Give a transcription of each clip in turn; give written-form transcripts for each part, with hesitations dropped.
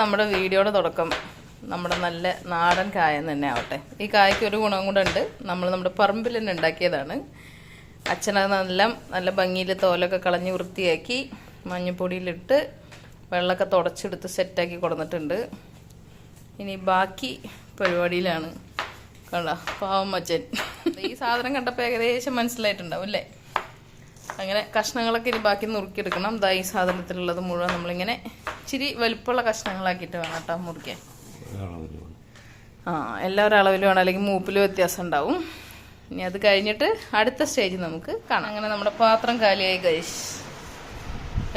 നമ്മുടെ വീഡിയോയുടെ തുടക്കം നമ്മുടെ നല്ല നാടൻ കായ തന്നെ ആവട്ടെ. ഈ കായ്ക്ക് ഒരു ഗുണം കൂടെ ഉണ്ട്. നമ്മുടെ പറമ്പിൽ തന്നെ ഉണ്ടാക്കിയതാണ്. അച്ഛനത് നല്ല ഭംഗിയിൽ തോലൊക്കെ കളഞ്ഞ് വൃത്തിയാക്കി മഞ്ഞപ്പൊടിയിലിട്ട് വെള്ളമൊക്കെ തുടച്ചെടുത്ത് സെറ്റാക്കി കൊടുത്തിട്ടുണ്ട്. ഇനി ബാക്കി പരിപാടിയിലാണ്. കണ്ട പാവം അച്ഛൻ. ഈ സാധനം കണ്ടപ്പോൾ ഏകദേശം മനസ്സിലായിട്ടുണ്ടാവും അല്ലേ? അങ്ങനെ കഷ്ണങ്ങളൊക്കെ ഇനി ബാക്കി നുറുക്കിയെടുക്കണം. ഈ സാധനത്തിലുള്ളത് മുഴുവൻ നമ്മളിങ്ങനെ ഇച്ചിരി വലിപ്പമുള്ള കഷ്ണങ്ങളാക്കിയിട്ട് വേണം കേട്ടോ മുറിക്കാൻ. എല്ലാവരും അളവിൽ വേണം, അല്ലെങ്കിൽ മൂപ്പിൽ വ്യത്യാസം ഉണ്ടാവും. ഇനി അത് കഴിഞ്ഞിട്ട് അടുത്ത സ്റ്റേജ് നമുക്ക് കാണാം. അങ്ങനെ നമ്മുടെ പാത്രം കാലിയായി ഗൈസ്.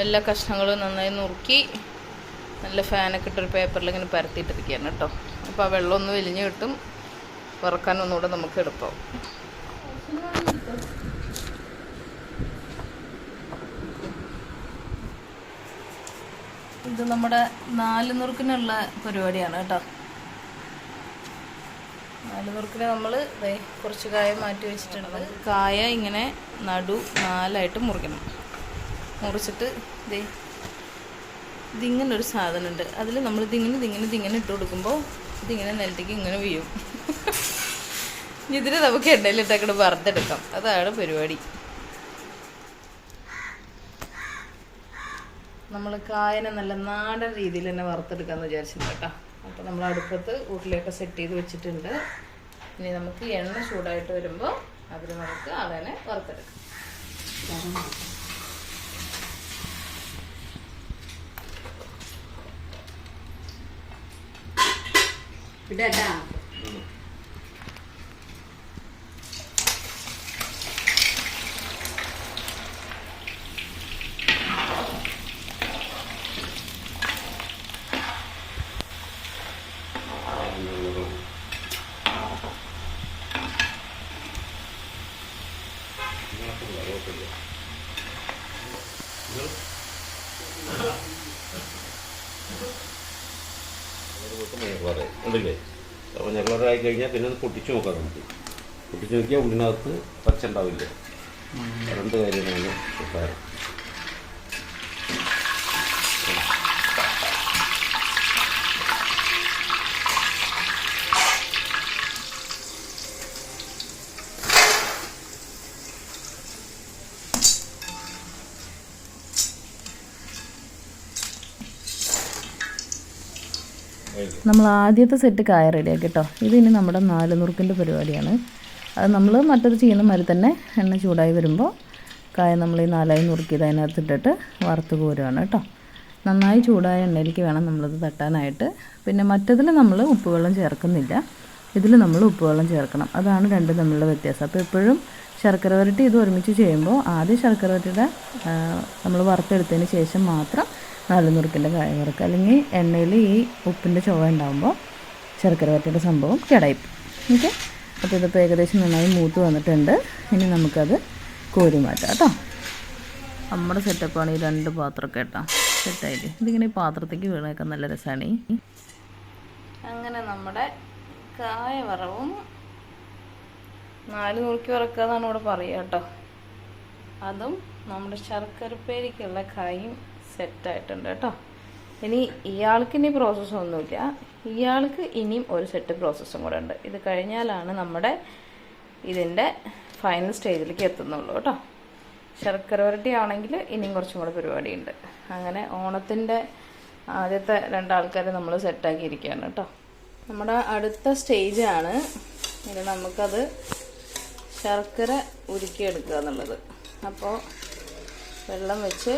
എല്ലാ കഷ്ണങ്ങളും നന്നായി നുറുക്കി നല്ല ഫാനൊക്കെ ഇട്ടൊരു പേപ്പറിൽ ഇങ്ങനെ പരത്തിയിട്ടിരിക്കുകയാണ് കേട്ടോ. അപ്പോൾ ആ വെള്ളമൊന്നും വലിഞ്ഞ് കിട്ടും, വറക്കാൻ ഒന്നുകൂടെ നമുക്ക് എളുപ്പമാവും. ഇത് നമ്മുടെ 4 നുറുക്കിനുള്ള പരിപാടിയാണ് കേട്ടോ. 4 നുറുക്കിന് നമ്മൾ കുറച്ച് കായ മാറ്റി വെച്ചിട്ടുണ്ട്. കായ ഇങ്ങനെ നടു 4ആയിട്ട് മുറിക്കണം. മുറിച്ചിട്ട് ഇതിങ്ങനെ ഒരു സാധനമുണ്ട്. അതിൽ നമ്മൾ ഇതിങ്ങനെ ഇട്ട് കൊടുക്കുമ്പോൾ ഇതിങ്ങനെ നിലത്തേക്ക് ഇങ്ങനെ വീഴും. ഇതിന് നമുക്ക് എണ്ണയിലിട്ടൊക്കെ വറുത്തെടുക്കാം. അതാണ് പരിപാടി. നമ്മൾ കായനെ നല്ല നാടൻ രീതിയിൽ തന്നെ വറുത്തെടുക്കാമെന്ന് വിചാരിച്ചിട്ടുണ്ട് കേട്ടോ. അപ്പോൾ നമ്മൾ അടുപ്പത്ത് ഉരുളിയൊക്കെ സെറ്റ് ചെയ്ത് വെച്ചിട്ടുണ്ട്. ഇനി നമുക്ക് എണ്ണ ചൂടായിട്ട് വരുമ്പോൾ അതിൽ നമുക്ക് അതിനെ വറുത്തെടുക്കാം. ഇടാ ഉണ്ടല്ലേ? അപ്പോൾ ഞങ്ങളറായി കഴിഞ്ഞാൽ പിന്നെ ഒന്ന് പൊട്ടിച്ച് നോക്കാം. നമുക്ക് പൊട്ടിച്ച് നോക്കിയാൽ ഉള്ളിനകത്ത് പച്ച ഉണ്ടാവില്ല. 2 കാര്യമാണ് പ്രധാനം. നമ്മൾ ആദ്യത്തെ സെറ്റ് കായ റെഡിയാക്കി കേട്ടോ. ഇതിനി നമ്മുടെ 4 നുറുക്കിൻ്റെ പരിപാടിയാണ്. അത് നമ്മൾ മറ്റൊരു ചെയ്യുന്ന മാതിരി തന്നെ എണ്ണ ചൂടായി വരുമ്പോൾ കായ നമ്മൾ ഈ 4ആയി നുറുക്കിയത് അതിനകത്തിട്ടിട്ട് വറുത്ത് കോരുകയാണ് കേട്ടോ. നന്നായി ചൂടായ എണ്ണയിലേക്ക് വേണം നമ്മളത് തട്ടാനായിട്ട്. പിന്നെ മറ്റതിൽ നമ്മൾ ഉപ്പുവെള്ളം ചേർക്കുന്നില്ല, ഇതിൽ നമ്മൾ ഉപ്പുവെള്ളം ചേർക്കണം. അതാണ് രണ്ടും തമ്മിലുള്ള വ്യത്യാസം. അപ്പോൾ എപ്പോഴും ശർക്കര വരട്ടി ഇത് ഒരുമിച്ച് ചെയ്യുമ്പോൾ ആദ്യം ശർക്കര വരട്ടിയുടെ നമ്മൾ വറുത്തെടുത്തതിന് ശേഷം മാത്രം 4 നുറുക്കിൻ്റെ കായ വറുക്കുക. അല്ലെങ്കിൽ എണ്ണയിൽ ഈ ഉപ്പിൻ്റെ ചുവ ഉണ്ടാകുമ്പോൾ ശർക്കര വരട്ടിയുടെ സംഭവം കേടായിപ്പോവും. ഓക്കെ, അപ്പോൾ ഇതിപ്പോൾ ഏകദേശം നന്നായി മൂത്ത് വന്നിട്ടുണ്ട്. ഇനി നമുക്കത് കോരി മാറ്റാം കേട്ടോ. നമ്മുടെ സെറ്റപ്പാണ് ഈ 2 പാത്രമൊക്കെ കേട്ടോ സെറ്റായിട്ട്. ഇതിങ്ങനെ ഈ പാത്രത്തേക്ക് വീണേക്കാൻ നല്ല രസമാണ്. അങ്ങനെ നമ്മുടെ കായ വറവും 4 നുറുക്കി വറക്കുക എന്നാണ് ഇവിടെ പറയുക കേട്ടോ. അതും നമ്മുടെ ശർക്കരപ്പേരിക്കുള്ള കായും സെറ്റായിട്ടുണ്ട് കേട്ടോ. ഇനി ഇയാൾക്ക് പ്രോസസ്സൊന്നുമില്ല. ഇയാൾക്ക് ഇനിയും ഒരു സെറ്റ് പ്രോസസ്സും കൂടെ ഉണ്ട്. ഇത് കഴിഞ്ഞാലാണ് നമ്മുടെ ഇതിൻ്റെ ഫൈനൽ സ്റ്റേജിലേക്ക് എത്തുന്നുള്ളൂ കേട്ടോ. ശർക്കര വരട്ടി ആണെങ്കിൽ ഇനിയും കുറച്ചും കൂടെ പരിപാടിയുണ്ട്. അങ്ങനെ ഓണത്തിൻ്റെ ആദ്യത്തെ 2 ആൾക്കാരെ നമ്മൾ സെറ്റാക്കിയിരിക്കുകയാണ് കേട്ടോ. നമ്മുടെ അടുത്ത സ്റ്റേജാണ് ഇത്. നമുക്കത് ശർക്കര ഉരുക്കിയെടുക്കുക എന്നുള്ളത്. അപ്പോൾ വെള്ളം വെച്ച്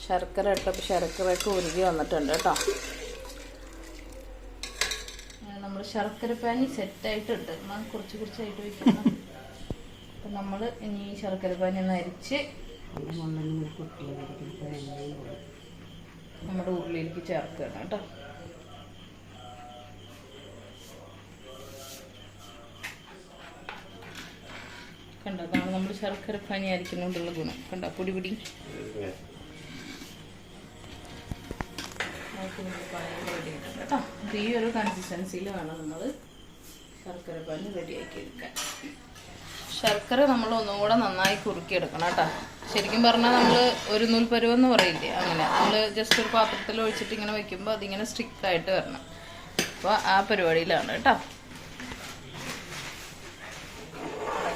ശർക്കര ഇട്ടപ്പോൾ ശർക്കരയൊക്കെ ഉരുകി വന്നിട്ടുണ്ട് കേട്ടോ. നമ്മൾ ശർക്കര പാനി സെറ്റായിട്ടുണ്ട്. കുറച്ചായിട്ട് വയ്ക്കണം. അപ്പം നമ്മൾ ഇനി ഈ ശർക്കര പാനി ഒന്ന് അരിച്ച് നമ്മുടെ ഉരുളിയിലേക്ക് ചേർക്കുകയാണ് കേട്ടോ. കണ്ടോ, അതാണ് നമ്മൾ ശർക്കര പാനി അരിക്കുന്നതുകൊണ്ടുള്ള ഗുണം. കണ്ടോ പൊടി കേട്ടോ. ഈ ഒരു കൺസിസ്റ്റൻസിയിൽ വേണം നമ്മൾ ശർക്കര പാനി റെഡിയാക്കി എടുക്കാൻ. ശർക്കര നമ്മൾ ഒന്നുകൂടെ നന്നായി കുറുക്കിയെടുക്കണം കേട്ടോ. ശരിക്കും പറഞ്ഞാൽ നമ്മൾ ഒരു നൂൽപ്പരുവെന്ന് പറയില്ലേ, അങ്ങനെ നമ്മൾ ജസ്റ്റ് ഒരു പാത്രത്തിൽ ഒഴിച്ചിട്ട് ഇങ്ങനെ വെക്കുമ്പോൾ അതിങ്ങനെ സ്റ്റിക്കായിട്ട് വരണം. അപ്പോൾ ആ പരിപാടിയിലാണ് കേട്ടോ.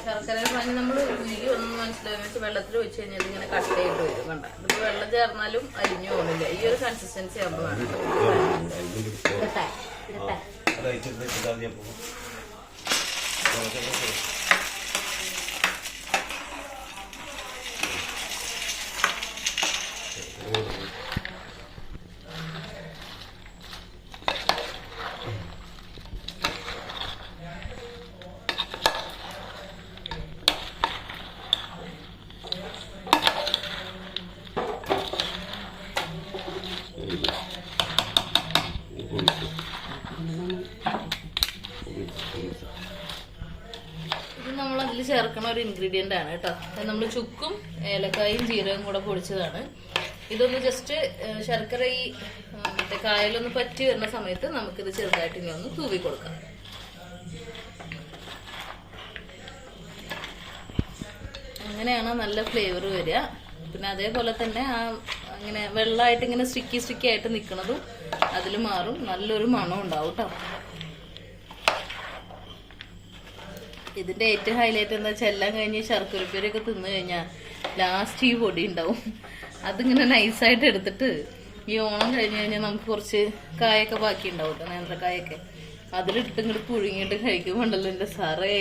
ശർക്കര പാനി നമ്മൾ ഉരുകി ഒന്നും മനസ്സിലായിട്ട് വെള്ളത്തിൽ ഒഴിച്ച് കഴിഞ്ഞാൽ ഇങ്ങനെ കട്ട് ചെയ്ത് വരും. കണ്ട, ഇതിപ്പോൾ വെള്ളം ചേർന്നാലും അരിഞ്ഞു പോകുന്നില്ല. ഈ ഒരു കൺസിസ്റ്റൻസി ആകുമ്പോൾ വേണം. ഇത് നമ്മളതിൽ ചേർക്കണ ഒരു ഇൻഗ്രീഡിയൻ്റ് ആണ് കേട്ടോ. അത് നമ്മൾ ചുക്കും ഏലക്കായും ജീരകവും കൂടെ പൊടിച്ചതാണ്. ഇതൊന്ന് ജസ്റ്റ് ശർക്കര ഈ മറ്റേ കായലൊന്ന് പറ്റി വരുന്ന സമയത്ത് നമുക്കിത് ചെറുതായിട്ട് ഇനി ഒന്ന് തൂവി കൊടുക്കാം. അങ്ങനെയാണ് നല്ല ഫ്ലേവർ വരിക. പിന്നെ അതേപോലെ തന്നെ ആ അങ്ങനെ വെള്ളമായിട്ട് ഇങ്ങനെ സ്റ്റിക്കി ആയിട്ട് നിൽക്കുന്നതും അതിൽ മാറും. നല്ലൊരു മണം ഉണ്ടാവും കേട്ടോ. ഇതിൻ്റെ ഏറ്റവും ഹൈലൈറ്റ് എന്താ വെച്ചാൽ എല്ലാം കഴിഞ്ഞ് ശർക്കരപ്പേരൊക്കെ തിന്നു കഴിഞ്ഞാൽ ലാസ്റ്റ് ഈ പൊടി ഉണ്ടാവും. അതിങ്ങനെ നൈസായിട്ട് എടുത്തിട്ട് ഈ ഓണം കഴിഞ്ഞ് കഴിഞ്ഞാൽ നമുക്ക് കുറച്ച് കായൊക്കെ ബാക്കി ഉണ്ടാവും കേട്ടോ, നേന്ത്രക്കായൊക്കെ. അതിലിട്ട് ഇങ്ങോട്ട് പുഴുങ്ങിയിട്ട് കഴിക്കുമ്പോണ്ടല്ലോ എൻ്റെ സാറേ,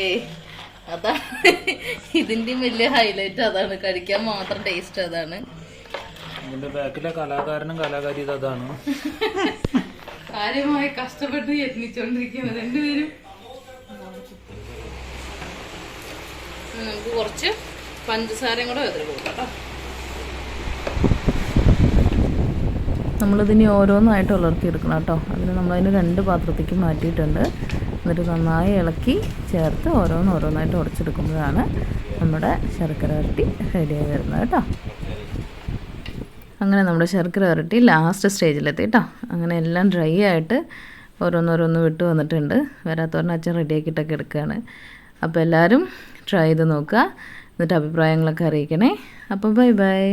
അതാണ് ഇതിൻ്റെയും വലിയ ഹൈലൈറ്റ്. അതാണ്, കഴിക്കാൻ മാത്രം ടേസ്റ്റ് അതാണ്. ഇതിന്റെ ബാക്കിലെ കലാകാരനും കലാകാരി അതാണ്. കാര്യമായി കഷ്ടപ്പെട്ട് യത്നിച്ചോണ്ടിരിക്കുന്നത് രണ്ടുപേരും. നമുക്ക് കുറച്ച് പഞ്ചസാരയും കൂടെ വെതറി കൊടുക്കാം കേട്ടോ. നമ്മളിതിനി ഓരോന്നായിട്ട് ഉലർത്തിയെടുക്കണം കേട്ടോ. അതിന് നമ്മളതിന് 2 പാത്രത്തേക്ക് മാറ്റിയിട്ടുണ്ട്. എന്നിട്ട് നന്നായി ഇളക്കി ചേർത്ത് ഓരോന്നായിട്ട് ഉടച്ചെടുക്കുമ്പോഴാണ് നമ്മുടെ ശർക്കര വരട്ടി റെഡിയായി വരുന്നത് കേട്ടോ. അങ്ങനെ നമ്മുടെ ശർക്കര വരട്ടി ലാസ്റ്റ് സ്റ്റേജിലെത്തി കേട്ടോ. അങ്ങനെ എല്ലാം ഡ്രൈ ആയിട്ട് ഓരോന്നോരോന്ന് വിട്ട് വന്നിട്ടുണ്ട്. വരാത്തവരുടെ അച്ഛൻ റെഡിയാക്കിയിട്ടൊക്കെ എടുക്കുകയാണ്. അപ്പോൾ എല്ലാവരും ട്രൈ ചെയ്ത് നോക്കുക. എന്നിട്ട് അഭിപ്രായങ്ങളൊക്കെ അറിയിക്കണേ. അപ്പോൾ ബൈ ബൈ.